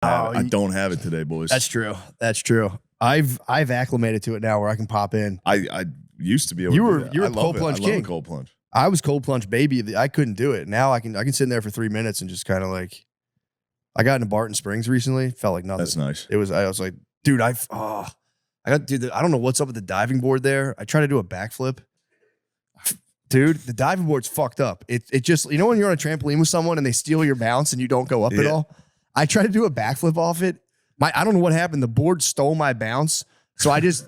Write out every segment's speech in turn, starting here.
I don't have it today, boys. That's true. That's true. I've acclimated to it now where I can pop in. I used to be able to do that. You were I love cold it. plunge I love king. a cold plunge. I was cold plunge baby. I couldn't do it. Now I can sit in there for 3 minutes and just kind of like. I got into Barton Springs recently. Felt like nothing. That's nice. I was like, dude, I don't know what's up with the diving board there. I tried to do a backflip. Dude, the diving board's fucked up. It just, you know when you're on a trampoline with someone and they steal your bounce and you don't go up at all? I tried to do a backflip off it. I don't know what happened. The board stole my bounce. So I just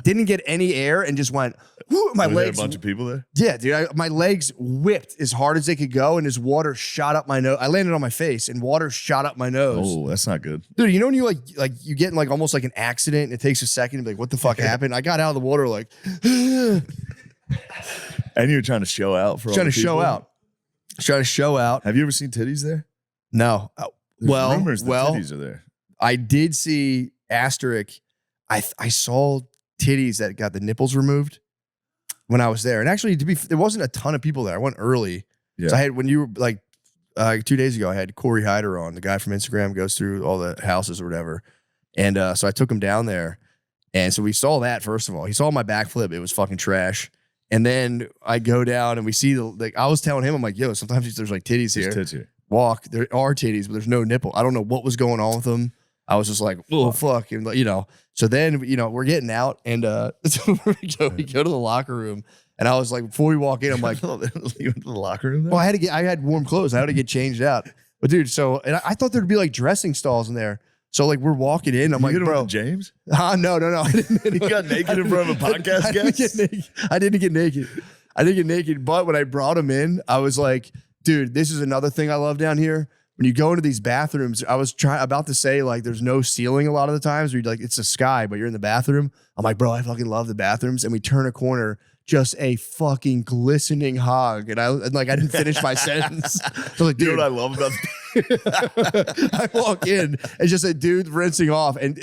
didn't get any air and just went, whoo, my legs. A bunch of people there? Yeah, dude. My legs whipped as hard as they could go and this water shot up my nose. I landed on my face and water shot up my nose. Oh, that's not good. Dude, you know when you you get in almost like an accident and it takes a second to be like, what the fuck happened? I got out of the water like, and you're trying to show out for trying to show out. Have you ever seen titties there? No. There's rumors the titties are there. I did see asterisk. I saw titties that got the nipples removed when I was there. And actually, there wasn't a ton of people there. I went early. Yeah. So I had, when you were 2 days ago, I had Corey Hyder on, the guy from Instagram, goes through all the houses or whatever. And so I took him down there. And so we saw that, first of all. He saw my backflip. It was fucking trash. And then I go down and we see I was telling him, I'm like, yo, sometimes there's titties here. There's tits here. Walk. There are titties, but there's no nipple. I don't know what was going on with them. I was just like, oh, fuck. And, so then, we're getting out and so we go to the locker room. And I was like, before we walk in, I'm like, you went to the locker room there? Well, I had warm clothes. I had to get changed out. But dude, and I thought there'd be dressing stalls in there. So we're walking in. I'm like, bro, James? No. I didn't. You got naked in front of a podcast guest? I didn't get naked. But when I brought him in, I was like, dude, this is another thing I love down here. When you go into these bathrooms, I was about to say there's no ceiling a lot of the times. Where it's a sky, but you're in the bathroom. I'm like, bro, I fucking love the bathrooms. And we turn a corner, just a fucking glistening hog. And I didn't finish my sentence. So like, dude, you know what I love about I walk in, it's just a dude rinsing off, and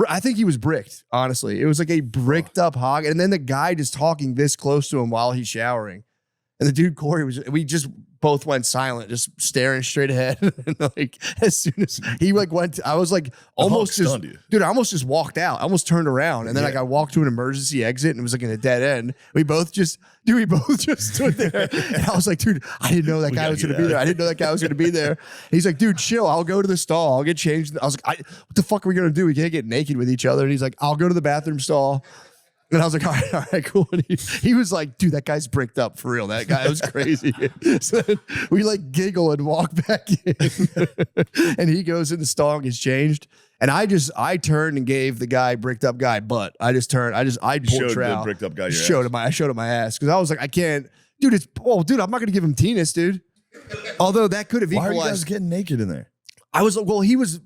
I think he was bricked. Honestly, it was like a bricked up hog, and then the guy just talking this close to him while he's showering, and the dude Corey we just both went silent, just staring straight ahead. And as soon as he went, I was almost just, dude, I almost just walked out. I almost turned around, and then I walked to an emergency exit, and it was in a dead end. We both just stood there, and I was like, dude, I didn't know that guy was going to be there. I didn't know that guy was going to be there. He's like, dude, chill. I'll go to the stall. I'll get changed. I was like, what the fuck are we going to do? We can't get naked with each other. And he's like, I'll go to the bathroom stall. And I was like, all right, cool. And he was like, dude, that guy's bricked up for real. That guy was crazy. So then we giggle and walk back in. And he goes in the stall and gets changed. And I turned and gave the guy bricked up guy butt. I pulled trout. Bricked up guy. I showed him my ass. Because I was like, I can't, dude, dude, I'm not going to give him penis, dude. Although that could have equalized. Why are you guys getting naked in there? I was,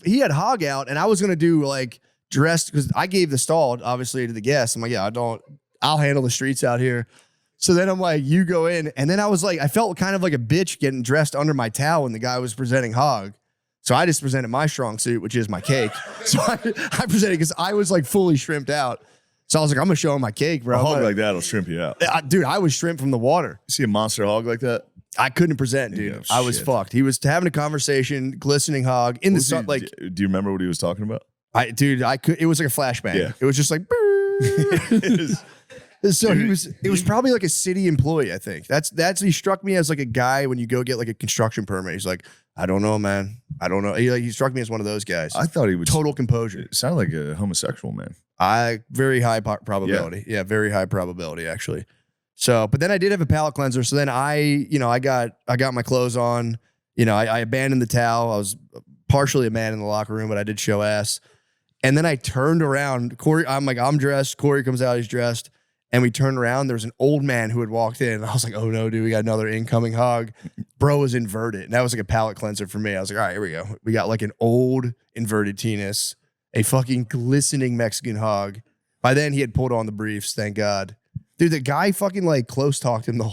he had hog out, and I was going to do dressed, because I gave the stall obviously to the guests. I'm like, yeah, I'll handle the streets out here. So then I'm like, you go in. And then I was I felt kind of like a bitch getting dressed under my towel when the guy was presenting hog. So I just presented my strong suit, which is my cake. So I presented because I was fully shrimped out. So I was like, I'm going to show him my cake, bro. A hog like that will shrimp you out. Dude, I was shrimp from the water. You see a monster hog like that? I couldn't present, dude. I was fucked. He was having a conversation, glistening hog in the sun. Do you remember what he was talking about? It was like a flashbang. Yeah. It was just so it was probably a city employee, I think. He struck me as a guy when you go get a construction permit. He's like, I don't know, man. I don't know. He struck me as one of those guys. I thought he was total composure. It sounded like a homosexual man. Very high probability. Yeah, very high probability actually. So, but then I did have a palate cleanser. So then I got my clothes on. I abandoned the towel. I was partially a man in the locker room, but I did show ass. And then I turned around. Corey, I'm dressed. Corey comes out, he's dressed. And we turned around. There was an old man who had walked in. And I was like, oh no, dude, we got another incoming hog. Bro was inverted. And that was a palate cleanser for me. I was like, all right, here we go. We got an old inverted penis, a fucking glistening Mexican hog. By then he had pulled on the briefs, thank God. Dude, the guy fucking close talked him the